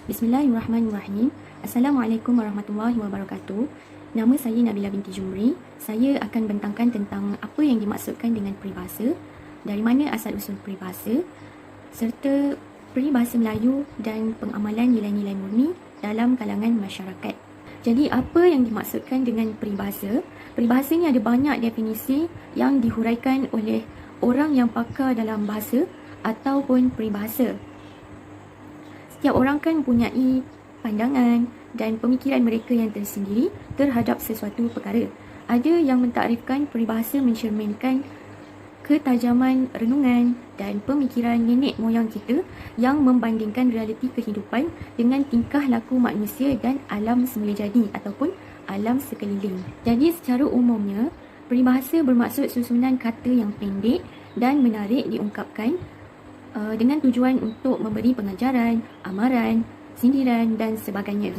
Bismillahirrahmanirrahim. Assalamualaikum warahmatullahi wabarakatuh. Nama saya Nabila binti Jumri. Saya akan bentangkan tentang apa yang dimaksudkan dengan peribahasa, dari mana asal-usul peribahasa, serta peribahasa Melayu dan pengamalan nilai-nilai murni dalam kalangan masyarakat. Jadi apa yang dimaksudkan dengan peribahasa? Peribahasa ni ada banyak definisi yang dihuraikan oleh orang yang pakar dalam bahasa ataupun peribahasa. Setiap orang kan mempunyai pandangan dan pemikiran mereka yang tersendiri terhadap sesuatu perkara. Ada yang mentakrifkan peribahasa mencerminkan ketajaman renungan dan pemikiran nenek moyang kita yang membandingkan realiti kehidupan dengan tingkah laku manusia dan alam semula jadi ataupun alam sekeliling. Jadi secara umumnya, peribahasa bermaksud susunan kata yang pendek dan menarik diungkapkan dengan tujuan untuk memberi pengajaran, amaran, sindiran dan sebagainya.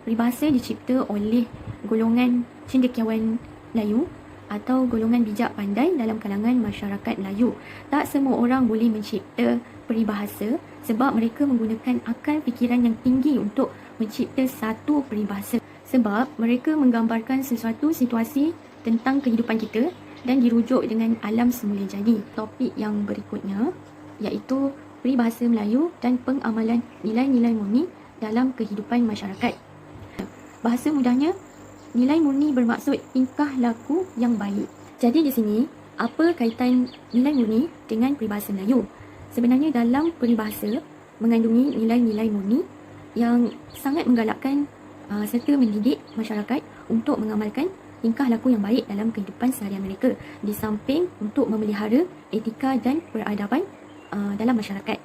Peribahasa dicipta oleh golongan cendekiawan Melayu atau golongan bijak pandai dalam kalangan masyarakat Melayu. Tak semua orang boleh mencipta peribahasa sebab mereka menggunakan akal fikiran yang tinggi untuk mencipta satu peribahasa. Sebab mereka menggambarkan sesuatu situasi tentang kehidupan kita dan dirujuk dengan alam semula jadi. Topik yang berikutnya iaitu peribahasa Melayu dan pengamalan nilai-nilai murni dalam kehidupan masyarakat. Bahasa mudahnya, nilai murni bermaksud tingkah laku yang baik. Jadi di sini, apa kaitan nilai murni dengan peribahasa Melayu? Sebenarnya dalam peribahasa mengandungi nilai-nilai murni yang sangat menggalakkan serta mendidik masyarakat untuk mengamalkan tingkah laku yang baik dalam kehidupan seharian mereka, di samping untuk memelihara etika dan peradaban dalam masyarakat.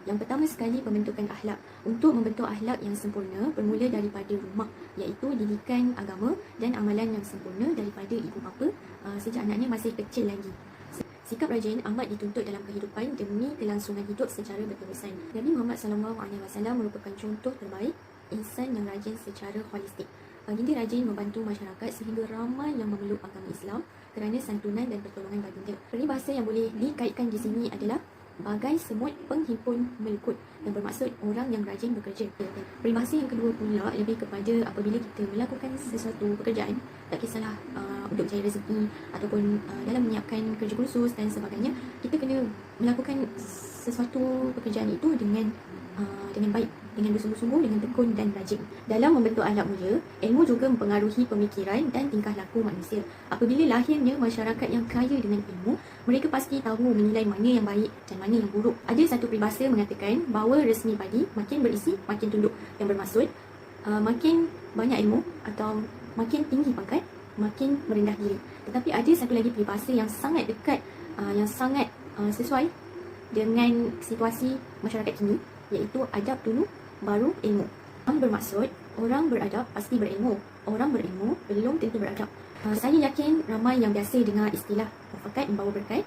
Yang pertama sekali, pembentukan akhlak. Untuk membentuk akhlak yang sempurna bermula daripada rumah, iaitu didikan agama dan amalan yang sempurna daripada ibu bapa sejak anaknya masih kecil lagi. Sikap rajin amat dituntut dalam kehidupan demi kelangsungan hidup secara berterusan. Nabi Muhammad SAW merupakan contoh terbaik insan yang rajin secara holistik. Baginda rajin membantu masyarakat sehingga ramai yang memeluk agama Islam kerana santunan dan pertolongan baginda. Peribahasa yang boleh dikaitkan di sini adalah bagai semut penghimpun melukut, yang bermaksud orang yang rajin bekerja. Peribahasa yang kedua pula lebih kepada apabila kita melakukan sesuatu pekerjaan, tak kisahlah untuk cari rezeki ataupun dalam menyiapkan kerja kursus dan sebagainya, kita kena melakukan sesuatu pekerjaan itu dengan baik, dengan bersungguh-sungguh, dengan tekun dan rajin. Dalam membentuk akhlak mulia, ilmu juga mempengaruhi pemikiran dan tingkah laku manusia. Apabila lahirnya masyarakat yang kaya dengan ilmu, mereka pasti tahu menilai mana yang baik dan mana yang buruk. Ada satu peribahasa mengatakan bahawa resmi padi makin berisi makin tunduk, yang bermaksud makin banyak ilmu atau makin tinggi pangkat, makin merendah diri. Tetapi ada satu lagi peribahasa yang sangat dekat, yang sangat sesuai dengan situasi masyarakat kini, iaitu adab dulu baru ilmu. Yang bermaksud orang beradab pasti berilmu, orang berilmu belum tentu beradab. Saya yakin ramai yang biasa dengar istilah mufakat membawa berkat,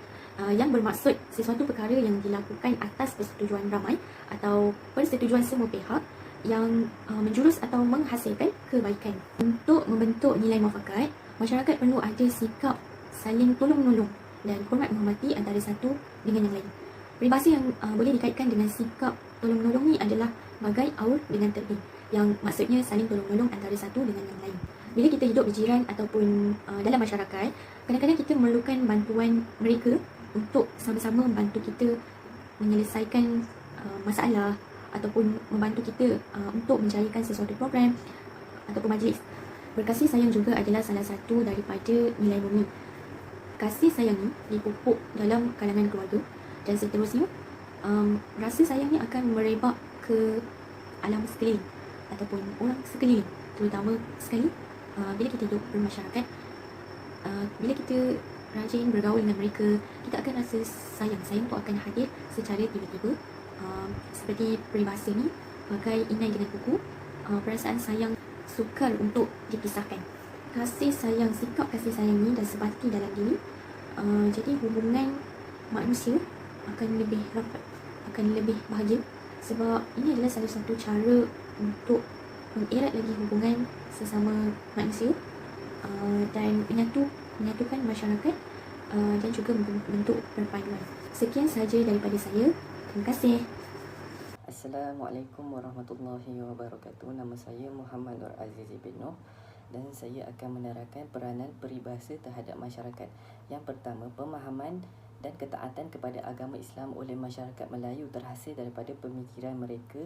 yang bermaksud sesuatu perkara yang dilakukan atas persetujuan ramai atau persetujuan semua pihak yang menjurus atau menghasilkan kebaikan. Untuk membentuk nilai mufakat, masyarakat perlu ada sikap saling tolong-menolong dan hormat menghormati antara satu dengan yang lain. Peribahasa yang boleh dikaitkan dengan sikap tolong-menolong ni adalah bagai aur dengan tepi, yang maksudnya saling tolong-menolong antara satu dengan yang lain. Bila kita hidup berjiran ataupun dalam masyarakat, kadang-kadang kita memerlukan bantuan mereka untuk sama-sama membantu kita menyelesaikan masalah ataupun membantu kita untuk menjayakan sesuatu program ataupun majlis. Berkasih sayang juga adalah salah satu daripada nilai murni. Kasih sayang ni dipupuk dalam kalangan keluarga dan seterusnya. Rasa sayang ni akan merebak ke alam sekeliling ataupun orang sekeliling, terutama sekali bila kita hidup bermasyarakat, bila kita rajin bergaul dengan mereka, kita akan rasa sayang tu akan hadir secara tiba-tiba. Seperti peribahasa ni, bagai inai dengan kuku, perasaan sayang sukar untuk dipisahkan. Sikap kasih sayang ni dah sebati dalam diri, jadi hubungan manusia akan lebih rapat, akan lebih bahagia, sebab ini adalah salah satu cara untuk mengerat lagi hubungan sesama manusia dan menyatukan masyarakat dan juga membentuk perpaduan. Sekian sahaja daripada saya. Terima kasih. Assalamualaikum warahmatullahi wabarakatuh. Nama saya Muhammad Nur Aziz bin Noh dan saya akan menerangkan peranan peribahasa terhadap masyarakat. Yang pertama, pemahaman dan ketaatan kepada agama Islam oleh masyarakat Melayu terhasil daripada pemikiran mereka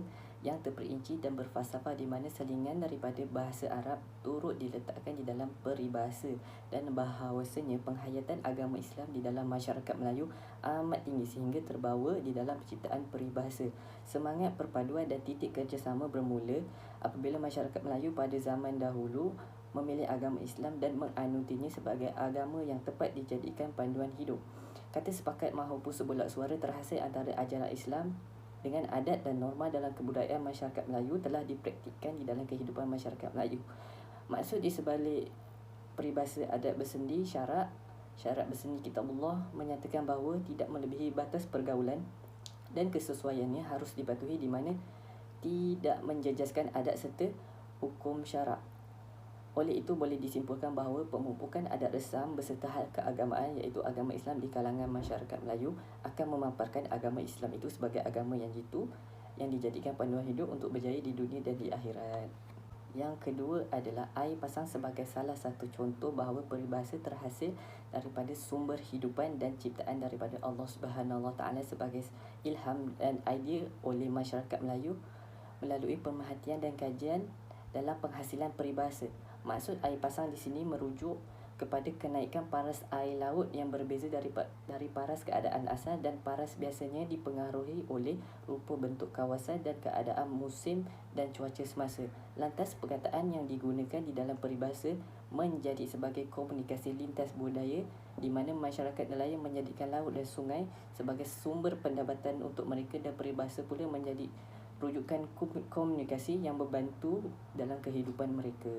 yang terperinci dan berfalsafah, di mana selingan daripada bahasa Arab turut diletakkan di dalam peribahasa, dan bahawasanya penghayatan agama Islam di dalam masyarakat Melayu amat tinggi sehingga terbawa di dalam penciptaan peribahasa. Semangat perpaduan dan titik kerjasama bermula apabila masyarakat Melayu pada zaman dahulu memilih agama Islam dan menganutinya sebagai agama yang tepat dijadikan panduan hidup. Kata sepakat maupun sebulat suara terhasil antara ajaran Islam dengan adat dan norma dalam kebudayaan masyarakat Melayu telah dipraktikkan di dalam kehidupan masyarakat Melayu. Maksud di sebalik peribahasa adat bersendi syarat bersendi kitabullah menyatakan bahawa tidak melebihi batas pergaulan dan kesesuaiannya harus dipatuhi, di mana tidak menjejaskan adat serta hukum syarak. Oleh itu boleh disimpulkan bahawa pemupukan adat resam beserta hal keagamaan iaitu agama Islam di kalangan masyarakat Melayu akan memaparkan agama Islam itu sebagai agama yang jitu yang dijadikan panduan hidup untuk berjaya di dunia dan di akhirat. Yang kedua adalah air pasang sebagai salah satu contoh bahawa peribahasa terhasil daripada sumber hidupan dan ciptaan daripada Allah Subhanahu Wa Taala sebagai ilham dan idea oleh masyarakat Melayu melalui pemerhatian dan kajian dalam penghasilan peribahasa. Maksud air pasang di sini merujuk kepada kenaikan paras air laut yang berbeza dari paras keadaan asal, dan paras biasanya dipengaruhi oleh rupa bentuk kawasan dan keadaan musim dan cuaca semasa. Lantas perkataan yang digunakan di dalam peribahasa menjadi sebagai komunikasi lintas budaya, di mana masyarakat nelayan menjadikan laut dan sungai sebagai sumber pendapatan untuk mereka, dan peribahasa pula menjadi rujukan komunikasi yang membantu dalam kehidupan mereka.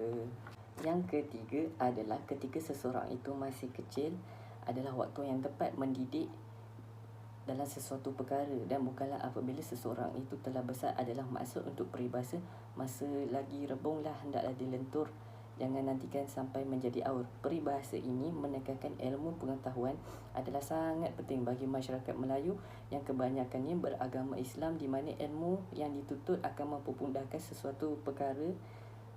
Yang ketiga adalah ketika seseorang itu masih kecil adalah waktu yang tepat mendidik dalam sesuatu perkara, dan bukanlah apabila seseorang itu telah besar adalah maksud untuk peribahasa masa lagi rebunglah hendaklah dilentur, jangan nantikan sampai menjadi aur. Peribahasa ini menekankan ilmu pengetahuan adalah sangat penting bagi masyarakat Melayu yang kebanyakannya beragama Islam, di mana ilmu yang dituntut akan mempermudahkan sesuatu perkara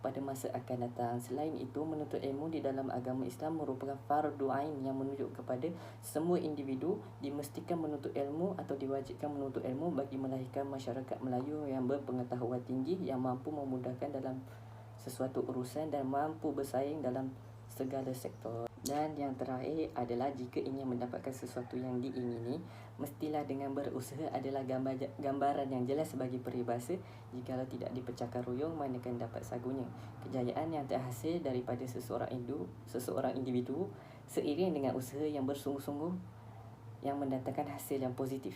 pada masa akan datang. Selain itu, menuntut ilmu di dalam agama Islam merupakan fardu ain yang menunjuk kepada semua individu dimestikan menuntut ilmu atau diwajibkan menuntut ilmu bagi melahirkan masyarakat Melayu yang berpengetahuan tinggi, yang mampu memudahkan dalam sesuatu urusan dan mampu bersaing dalam segala sektor. Dan yang terakhir adalah jika ingin mendapatkan sesuatu yang diingini, mestilah dengan berusaha adalah gambaran yang jelas bagi peribahasa. Jikalau tidak dipecahkan ruyung, manakan dapat sagunya. Kejayaan yang terhasil daripada seseorang individu seiring dengan usaha yang bersungguh-sungguh yang mendatangkan hasil yang positif.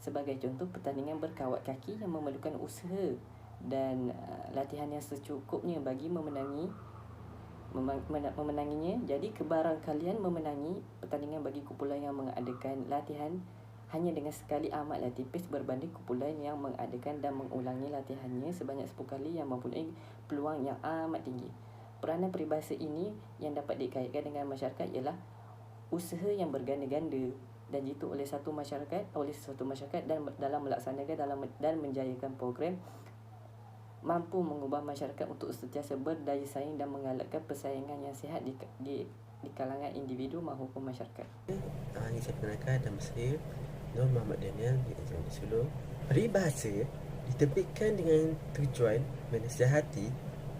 Sebagai contoh, pertandingan berkawat kaki yang memerlukan usaha dan latihan yang secukupnya bagi memenanginya. Jadi kebarang kalian memenangi pertandingan bagi kumpulan yang mengadakan latihan hanya dengan sekali amatlah tipis berbanding kumpulan yang mengadakan dan mengulangi latihannya sebanyak 10 kali yang mempunyai peluang yang amat tinggi. Peranan peribahasa ini yang dapat dikaitkan dengan masyarakat ialah usaha yang berganda-ganda dan jitu oleh suatu masyarakat dan dalam melaksanakan dan menjayakan program mampu mengubah masyarakat untuk sentiasa berdaya saing dan menggalakkan persaingan yang sihat di kalangan individu maupun masyarakat. Ini saya perkenalkan nama saya Nur Muhammad Daniel di Ajaran Sulu. Peribahasa diterbitkan dengan tujuan menasihati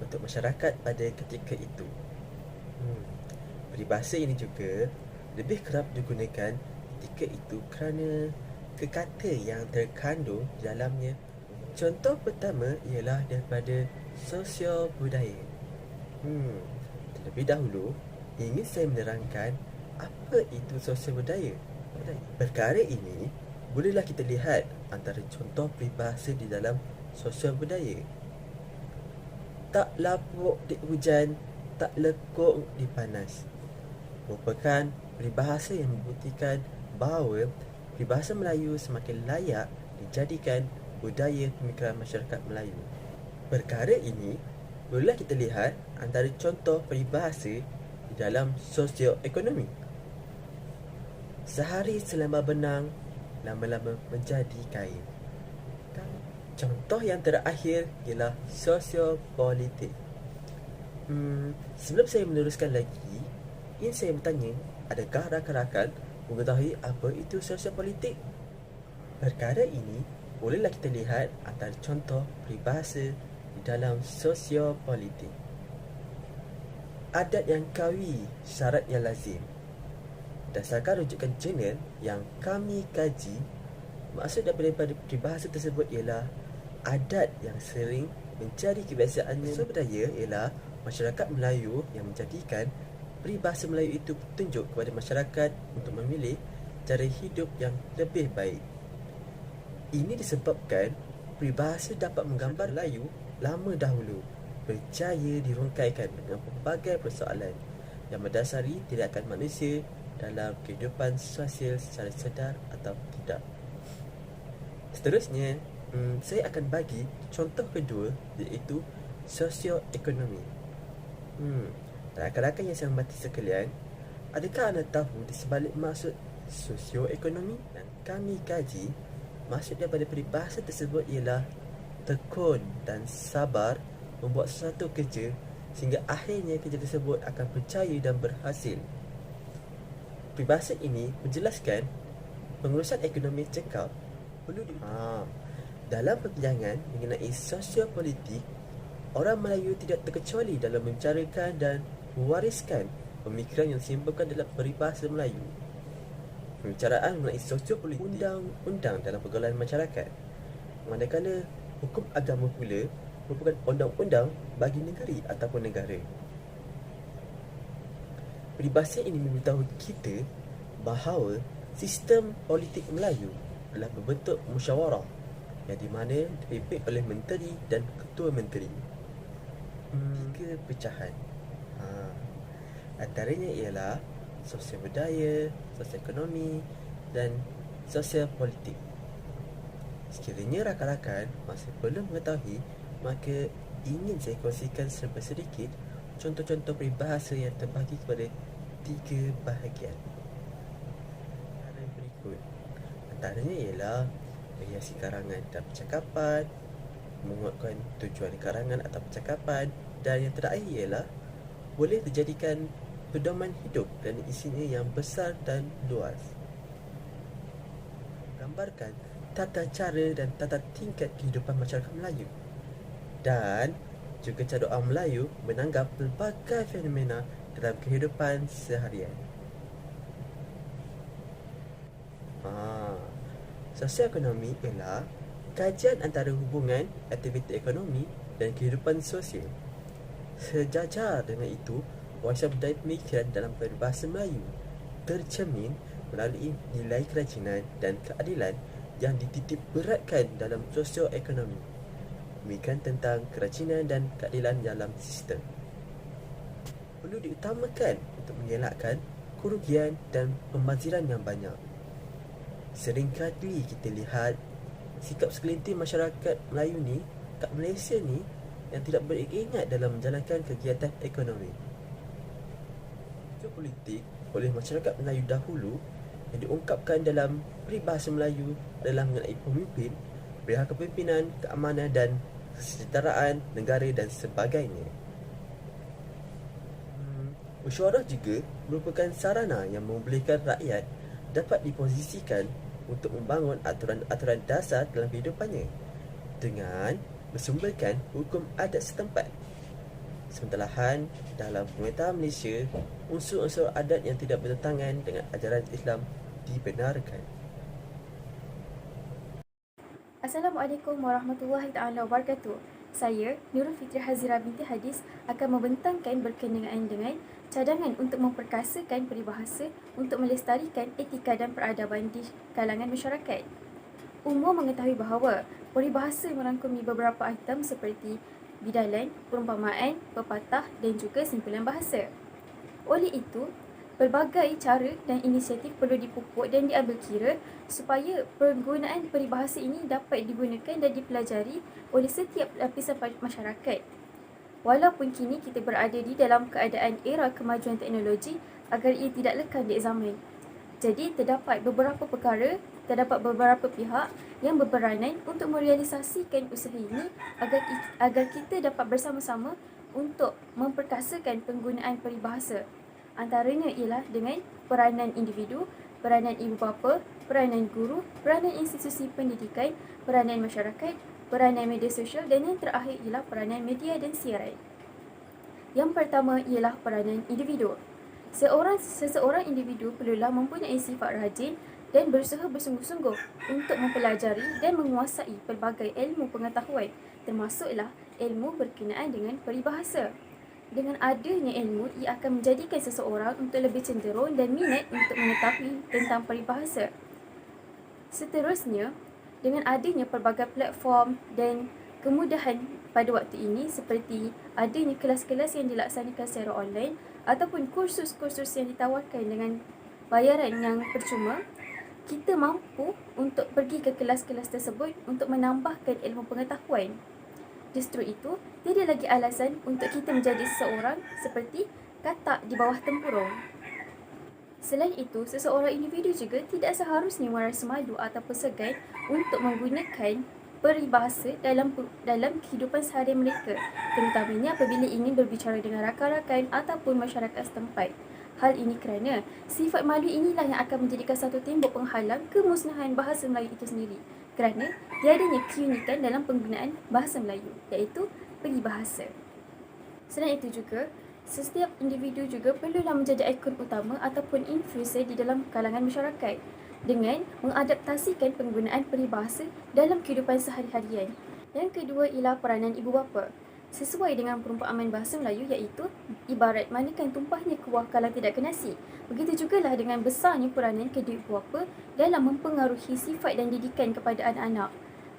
untuk masyarakat pada ketika itu. Peribahasa ini juga lebih kerap digunakan ketika itu kerana kekata yang terkandung di dalamnya. Contoh pertama ialah daripada sosial budaya. Terlebih dahulu, ingin saya menerangkan apa itu sosial budaya. Perkara ini bolehlah kita lihat antara contoh peribahasa di dalam sosial budaya. Tak lapuk di hujan, tak lekuk di panas merupakan peribahasa yang membuktikan bahawa peribahasa Melayu semakin layak dijadikan budaya pemikiran masyarakat Melayu. Perkara ini bolehlah kita lihat antara contoh peribahasa di dalam sosioekonomi. Sehari selembar benang lama-lama menjadi kain. Contoh yang terakhir ialah sosiopolitik. Sebelum saya meneruskan lagi, ingin saya bertanya, adakah rakan-rakan mengetahui apa itu sosiopolitik? Perkara ini bolehlah kita lihat antara contoh peribahasa di dalam sosiopolitik. Adat yang kawi, syarat yang lazim. Berdasarkan rujukan jurnal yang kami kaji, maksud daripada peribahasa tersebut ialah adat yang sering menjadi kebiasaannya. Unsur budaya ialah masyarakat Melayu yang menjadikan peribahasa Melayu itu petunjuk kepada masyarakat untuk memilih cara hidup yang lebih baik. Ini disebabkan peribahasa dapat menggambar Melayu lama dahulu berjaya dirungkaikan dengan pelbagai persoalan yang mendasari tindakan manusia dalam kehidupan sosial secara sedar atau tidak. Seterusnya, saya akan bagi contoh kedua, iaitu sosioekonomi. Rakan-rakan yang saya hormati sekalian, adakah anda tahu di sebalik maksud sosioekonomi? Dan kami kaji, maksud daripada peribahasa tersebut ialah tekun dan sabar membuat sesuatu kerja sehingga akhirnya kerja tersebut akan berjaya dan berhasil. Peribahasa ini menjelaskan pengurusan ekonomi cekal perlu dalam perbincangan mengenai sosiopolitik, orang Melayu tidak terkecuali dalam membicarakan dan mewariskan pemikiran yang disimbolkan dalam peribahasa Melayu. Pembicaraan mengenai sosiopolitik, undang-undang dalam pergaulan masyarakat, manakala hukum agama pula merupakan undang-undang bagi negeri ataupun negara. Peribahasa ini memberitahu kita bahawa sistem politik Melayu adalah berbentuk musyawarah yang di mana dipimpin oleh menteri dan ketua menteri. Tiga pecahan. Antaranya ialah sosial budaya, sosial ekonomi dan sosial politik. Sekiranya rakan-rakan masih belum mengetahui, maka ingin saya kongsikan sedikit contoh-contoh peribahasa yang terbagi kepada tiga bahagian. Berikut antaranya ialah menghiasi karangan dan percakapan, menguatkan tujuan karangan atau percakapan, dan yang terakhir ialah boleh dijadikan pedoman hidup dan isinya yang besar dan luas. Gambarkan tata cara dan tata tingkat kehidupan masyarakat Melayu dan juga cara orang Melayu menanggap pelbagai fenomena dalam kehidupan seharian. Sosioekonomi ialah kajian antara hubungan aktiviti ekonomi dan kehidupan sosial. Sejajar dengan itu, warisan budaya pemikiran dalam peribahasa Melayu tercermin melalui nilai kerajinan dan keadilan yang dititip beratkan dalam sosioekonomi. Pemikiran tentang kerajinan dan keadilan dalam sistem perlu diutamakan untuk mengelakkan kerugian dan pembaziran yang banyak. Seringkali kita lihat sikap segelintir masyarakat Melayu ni kat Malaysia ni yang tidak beringat dalam menjalankan kegiatan ekonomi. Politik oleh masyarakat Melayu dahulu yang diungkapkan dalam peribahasa Melayu adalah mengenai pemimpin, perihal kepimpinan, keamanan dan kesejahteraan negara dan sebagainya. Musyawarah juga merupakan sarana yang membolehkan rakyat dapat diposisikan untuk membangun aturan-aturan dasar dalam kehidupannya dengan bersumberkan hukum adat setempat. Sementara dalam pemerintahan Malaysia, unsur-unsur adat yang tidak bertentangan dengan ajaran Islam dibenarkan. Assalamualaikum warahmatullahi taala wabarakatuh. Saya, Nurul Fitri Hazira binti Hadis, akan membentangkan berkenaan dengan cadangan untuk memperkasakan peribahasa untuk melestarikan etika dan peradaban di kalangan masyarakat. Umum mengetahui bahawa peribahasa merangkumi beberapa item seperti bidalan, perumpamaan, pepatah dan juga simpulan bahasa. Oleh itu, pelbagai cara dan inisiatif perlu dipupuk dan diambil kira supaya penggunaan peribahasa ini dapat digunakan dan dipelajari oleh setiap lapisan masyarakat. Walaupun kini kita berada di dalam keadaan era kemajuan teknologi agar ia tidak lekang di zaman. Jadi, terdapat beberapa perkara terdapat beberapa pihak yang berperanan untuk merealisasikan usaha ini agar kita dapat bersama-sama untuk memperkasakan penggunaan peribahasa. Antaranya ialah dengan peranan individu, peranan ibu bapa, peranan guru, peranan institusi pendidikan, peranan masyarakat, peranan media sosial dan yang terakhir ialah peranan media dan siaran. Yang pertama ialah peranan individu. Seseorang individu perlulah mempunyai sifat rajin dan berusaha bersungguh-sungguh untuk mempelajari dan menguasai pelbagai ilmu pengetahuan, termasuklah ilmu berkenaan dengan peribahasa. Dengan adanya ilmu, ia akan menjadikan seseorang untuk lebih cenderung dan minat untuk mengetahui tentang peribahasa. Seterusnya, dengan adanya pelbagai platform dan kemudahan pada waktu ini seperti adanya kelas-kelas yang dilaksanakan secara online ataupun kursus-kursus yang ditawarkan dengan bayaran yang percuma, kita mampu untuk pergi ke kelas-kelas tersebut untuk menambahkan ilmu pengetahuan. Justru itu, tidak lagi alasan untuk kita menjadi seseorang seperti katak di bawah tempurung. Selain itu, seseorang individu juga tidak seharusnya merasa malu ataupun segan untuk menggunakan peribahasa dalam kehidupan seharian mereka, terutamanya apabila ingin berbicara dengan rakan-rakan ataupun masyarakat setempat. Hal ini kerana sifat malu inilah yang akan menjadikan satu tembok penghalang kemusnahan bahasa Melayu itu sendiri, kerana tiadanya keunikan dalam penggunaan bahasa Melayu, iaitu peribahasa. Selain itu juga, setiap individu juga perlulah menjadi ikon utama ataupun influencer di dalam kalangan masyarakat dengan mengadaptasikan penggunaan peribahasa dalam kehidupan sehari-harian. Yang kedua ialah peranan ibu bapa. Sesuai dengan perumpamaan bahasa Melayu iaitu ibarat manakan tumpahnya kuah kalau tidak ke nasi. Begitu jugalah dengan besarnya peranan kedua ibu bapa dalam mempengaruhi sifat dan didikan kepada anak-anak.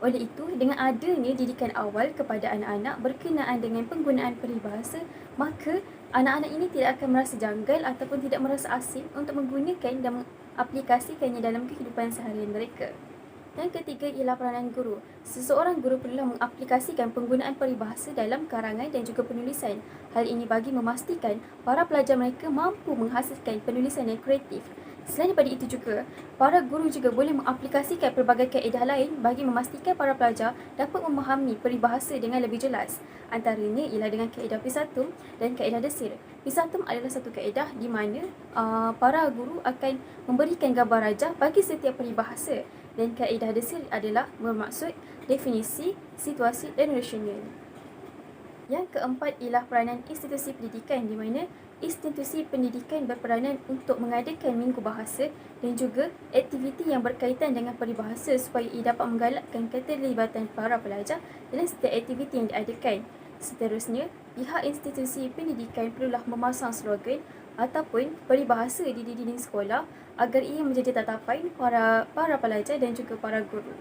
Oleh itu, dengan adanya didikan awal kepada anak-anak berkenaan dengan penggunaan peribahasa, maka anak-anak ini tidak akan merasa janggal ataupun tidak merasa asing untuk menggunakan dan mengaplikasikannya dalam kehidupan seharian mereka. Yang ketiga ialah peranan guru. Seseorang guru perlulah mengaplikasikan penggunaan peribahasa dalam karangan dan juga penulisan. Hal ini bagi memastikan para pelajar mereka mampu menghasilkan penulisan yang kreatif. Selain daripada itu juga, para guru juga boleh mengaplikasikan pelbagai kaedah lain bagi memastikan para pelajar dapat memahami peribahasa dengan lebih jelas. Antaranya ialah dengan kaedah pisatum dan kaedah desir. Pisatum adalah satu kaedah di mana para guru akan memberikan gambar rajah bagi setiap peribahasa, dan kaedah desir adalah bermaksud definisi, situasi dan rasional. Yang keempat ialah peranan institusi pendidikan, di mana institusi pendidikan berperanan untuk mengadakan minggu bahasa dan juga aktiviti yang berkaitan dengan peribahasa supaya ia dapat menggalakkan keterlibatan para pelajar dalam setiap aktiviti yang diadakan. Seterusnya, pihak institusi pendidikan perlulah memasang slogan ataupun peribahasa di dinding sekolah agar ia menjadi tatapan para pelajar dan juga para guru.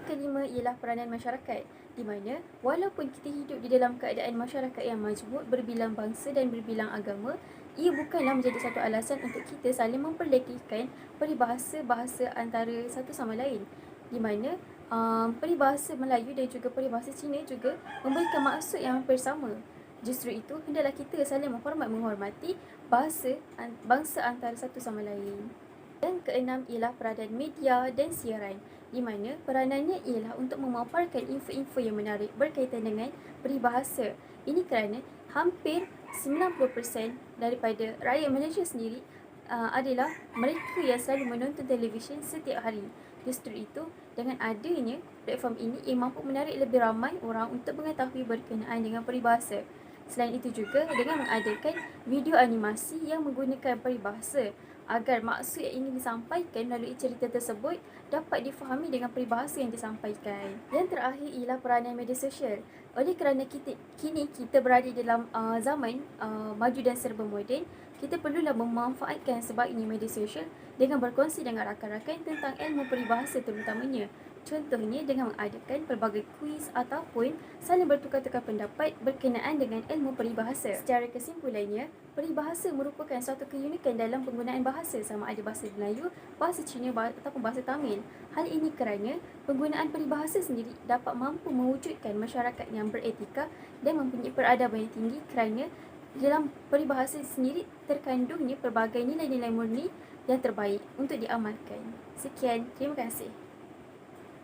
Kelima ialah peranan masyarakat, di mana walaupun kita hidup di dalam keadaan masyarakat yang majmuk berbilang bangsa dan berbilang agama, ia bukanlah menjadi satu alasan untuk kita saling memperlekehkan peribahasa-bahasa antara satu sama lain, di mana peribahasa Melayu dan juga peribahasa Cina juga memberikan maksud yang hampir sama. Justru itu, hendaklah kita saling menghormati bangsa antara satu sama lain. Dan keenam ialah peranan media dan siaran, di mana peranannya ialah untuk memaparkan info-info yang menarik berkaitan dengan peribahasa. Ini kerana hampir 90% daripada rakyat Malaysia sendiri adalah mereka yang selalu menonton televisyen setiap hari. Justru itu, dengan adanya platform ini, ia mampu menarik lebih ramai orang untuk mengetahui berkenaan dengan peribahasa. Selain itu juga, dengan mengadakan video animasi yang menggunakan peribahasa, agar maksud yang ingin disampaikan melalui cerita tersebut dapat difahami dengan peribahasa yang disampaikan. Yang terakhir ialah peranan media sosial. Oleh kerana kini kita berada dalam zaman maju dan serba moden, kita perlulah memanfaatkan sebaiknya media sosial dengan berkongsi dengan rakan-rakan tentang ilmu peribahasa terutamanya. Contohnya dengan mengadakan pelbagai kuis ataupun saling bertukar-tukar pendapat berkenaan dengan ilmu peribahasa. Secara kesimpulannya, peribahasa merupakan suatu keunikan dalam penggunaan bahasa, sama ada bahasa Melayu, bahasa Cina ataupun bahasa Tamil. Hal ini kerana penggunaan peribahasa sendiri dapat mampu mewujudkan masyarakat yang beretika dan mempunyai peradaban yang tinggi, kerana dalam peribahasa sendiri terkandungnya pelbagai nilai-nilai murni yang terbaik untuk diamalkan. Sekian, terima kasih.